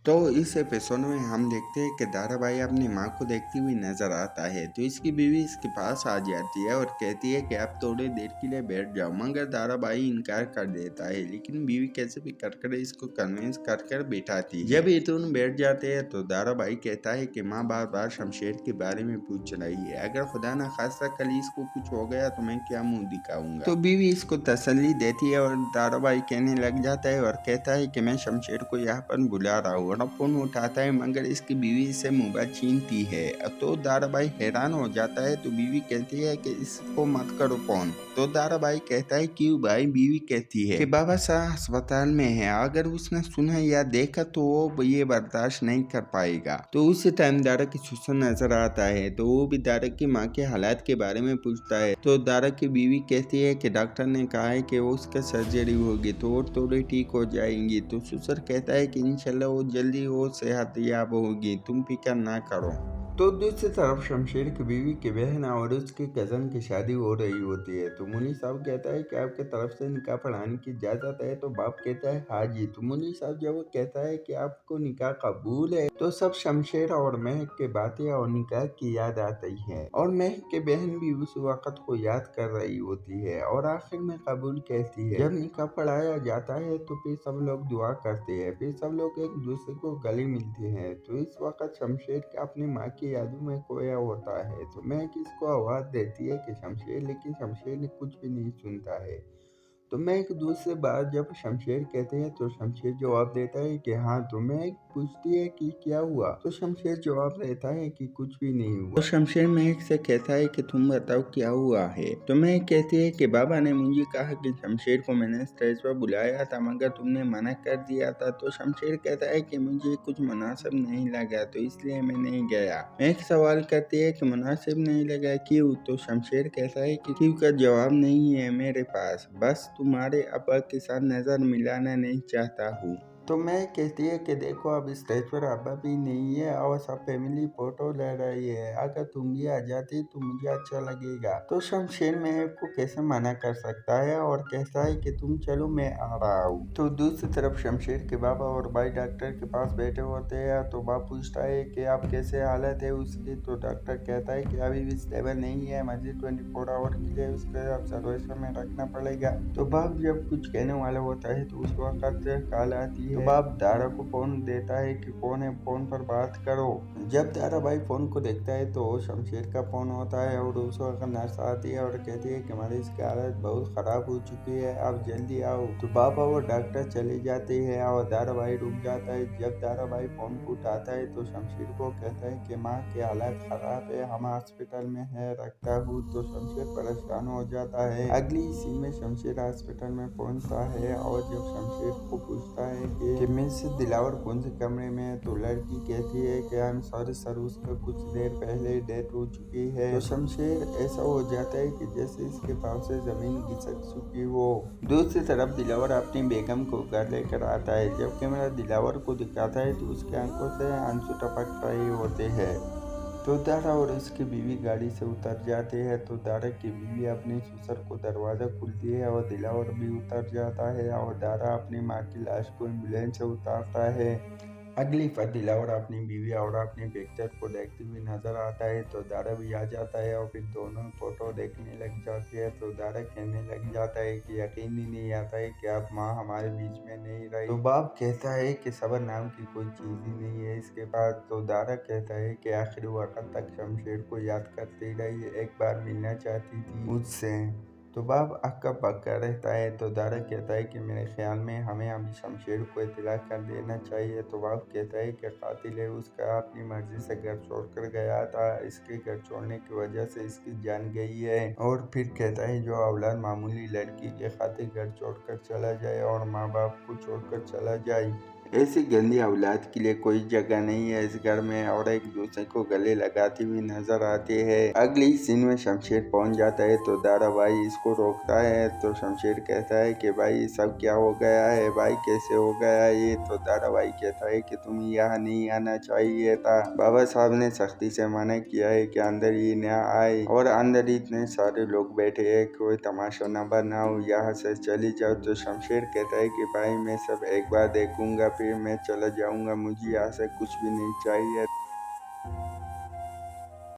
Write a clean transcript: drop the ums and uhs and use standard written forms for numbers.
तो इस एपिसोड में हम देखते हैं कि दाराबाई अपनी माँ को देखती हुई नजर आता है। तो इसकी बीवी इसके पास आ जाती है और कहती है कि आप थोड़ी देर के लिए बैठ जाओ, मगर दाराबाई इनकार कर देता है। लेकिन बीवी कैसे भी कर इसको कन्विंस कर बिठाती है। जब ये दोनों बैठ जाते हैं तो दाराबाई कहता है कि माँ बार बार शमशेर के बारे में पूछ रही है, अगर खुदा न खास्ता कल इसको कुछ हो गया तो मैं क्या मुंह दिखाऊंगा। तो बीवी इसको तसल्ली देती है और दाराबाई कहने लग जाता है और कहता है कि मैं शमशेर को यहाँ पर बुला रहा हूँ। फोन उठाता है मगर इसकी बीवी से मोबाइल छीनती है। तो दाराबाई हैरान हो जाता है। तो बीवी कहती है कि इसको मत करो फोन। तो दाराबाई कहता है क्यों भाई। बीवी कहती है कि बाबा साहब अस्पताल में है, अगर उसने सुना या देखा तो वो ये बर्दाश्त नहीं कर पाएगा। तो उस टाइम दारा की ससुर नजर आता है। तो वो भी दारा की माँ के हालात के बारे में पूछता है। तो दारा की बीवी कहती है कि डॉक्टर ने कहा है कि वो उसका सर्जरी होगी तो वो थोड़ी ठीक हो जाएंगी। तो ससुर कहता है कि इंशाल्लाह वो जल्दी वो सेहतयाब होगी, तुम फिक्र ना करो। तो दूसरी तरफ शमशेर की बीवी की बहन और उसके कजन की शादी हो रही होती है। तो मुनी साहब कहता है कि आपके तरफ से निकाह पढ़ाने की इजाजत है। तो बाप कहता है हाँ जी। तो मुनी साहब जब वो कहता है कि आपको निकाह कबूल है तो सब शमशेर और महक के बातें और निकाह की याद आती है और महक के बहन भी उस वक्त को याद कर रही होती है और आखिर में कबूल कहती है। जब निकाह पढ़ाया जाता है तो फिर सब लोग दुआ करते हैं, फिर सब लोग एक दूसरे को गले मिलते हैं। तो इस वक्त शमशेर अपनी माँ की यादों में खोया होता है। तो महक इसको आवाज देती है कि शमशेर, लेकिन शमशेर ने कुछ भी नहीं सुनता है। तो मैं एक दूसरे बार जब शमशेर कहते हैं तो शमशेर जवाब देता है कि हाँ। तो मैं पूछती है कि क्या हुआ। तो शमशेर जवाब देता है कि कुछ भी नहीं हुआ। तो शमशेर महक से कहता है कि तुम बताओ क्या हुआ है। तो महक कहती है कि बाबा ने मुझे कहा कि शमशेर को मैंने स्टेज पर बुलाया था मगर तुमने मना कर दिया था। तो शमशेर कहता है कि मुझे कुछ मुनासिब नहीं लगा तो इसलिए मैं नहीं गया। महक सवाल करती है कि मुनासिब नहीं लगा क्यों। तो शमशेर कहता है कि क्यों का जवाब नहीं है मेरे पास, बस तुम्हारे अब्बा के साथ नजर मिलाना नहीं चाहता हूँ। तो मैं कहती है कि देखो अब स्टेज पर अब्बा भी नहीं है और सब फैमिली फोटो ले रही है, अगर तुम भी आ जाती तो मुझे अच्छा लगेगा। तो शमशेर महक को कैसे मना कर सकता है और कहता है कि तुम चलो मैं आ रहा हूँ। तो दूसरी तरफ शमशेर के बाबा और भाई डॉक्टर के पास बैठे होते हैं। तो बाप पूछता है कि आप कैसे हालत है उसकी। तो डॉक्टर कहता है कि अभी भी स्टेबल नहीं है, मुझे 24 आवर के लिए उसके ऑब्जर्वेशन में रखना पड़ेगा। तो बाप जब कुछ कहने वाला होता है तो उस वक्त कॉल आती है। तो बाप दारा को फोन देता है कि कौन है, फोन पर बात करो। जब दारा भाई फोन को देखता है तो शमशेर का फोन होता है और उस वक्त नर्स आती है और कहती है कि मरीज की हालत बहुत खराब हो चुकी है, आप जल्दी आओ। तो बाबा और डॉक्टर चले जाते हैं और दारा भाई रुक जाता है। जब दारा भाई फोन को उठाता है तो शमशेर को कहता है कि माँ की हालत खराब है, हम हॉस्पिटल में है, रखता हूँ। तो शमशेर परेशान हो जाता है। अगली सीन में शमशेर हॉस्पिटल में पहुंचता है और जब शमशेर को पूछता है कि मिस दिलावर कौन से कमरे में है। तो लड़की कहती है कि आई एम सॉरी सर, उसका कुछ देर पहले डेथ हो चुकी है। तो शमशेर ऐसा हो जाता है कि जैसे इसके पाँव से जमीन खिसक चुकी हो। दूसरी तरफ दिलावर अपनी बेगम को घर लेकर आता है। जब कैमरा दिलावर को दिखाता है तो उसकी आंखों से आंसू टपक रहे होते हैं। तो दारा और उसकी बीवी गाड़ी से उतर जाते हैं। तो दारा की बीवी अपने ससुर को दरवाज़ा खोलती है और दिलावर भी उतर जाता है और दारा अपनी माँ की लाश को एम्बुलेंस से उतारता है। अगली पर दिलावर अपनी बीवी और अपनी बेगम को देखते हुए नजर आता है। तो दारा भी आ जाता है और फिर दोनों फोटो देखने लग जाती है। तो दारा कहने लग जाता है कि यकीन ही नहीं आता है कि अब माँ हमारे बीच में नहीं रही। तो बाप कहता है कि सबर नाम की कोई चीज़ ही नहीं है इसके पास। तो दारा कहता है कि आखिरी वक्त तक शमशेर को याद करती रही, एक बार मिलना चाहती थी मुझसे। तो बाप अक्का पक्का रहता है। तो दारा कहता है कि मेरे ख्याल में हमें अभी शमशेर को इत्तला कर देना चाहिए। तो बाप कहता है कि कातिल है, उसका अपनी मर्जी से घर छोड़कर गया था, इसके घर छोड़ने की वजह से इसकी जान गई है। और फिर कहता है जो औलाद मामूली लड़की के खातिर घर छोड़कर चला जाए और माँ बाप को छोड़कर चला जाए, ऐसी गंदी औलाद के लिए कोई जगह नहीं है इस घर में। और एक दूसरे को गले लगाती हुई नजर आती है। अगली सीन में शमशेर पहुंच जाता है तो दारा भाई इसको रोकता है। तो शमशेर कहता है कि भाई सब क्या हो गया है, भाई कैसे हो गया ये। तो दारा भाई कहता है कि तुम यहाँ नहीं आना चाहिए था, बाबा साहब ने सख्ती से मना किया है कि अंदर ही न आए और अंदर इतने सारे लोग बैठे हैं, कोई तमाशा न बनाओ, यहाँ से चली जाओ। तो शमशेर कहता है कि भाई मैं सब एक बार देखूंगा फिर मैं चला जाऊँगा, मुझे यहाँ से कुछ भी नहीं चाहिए।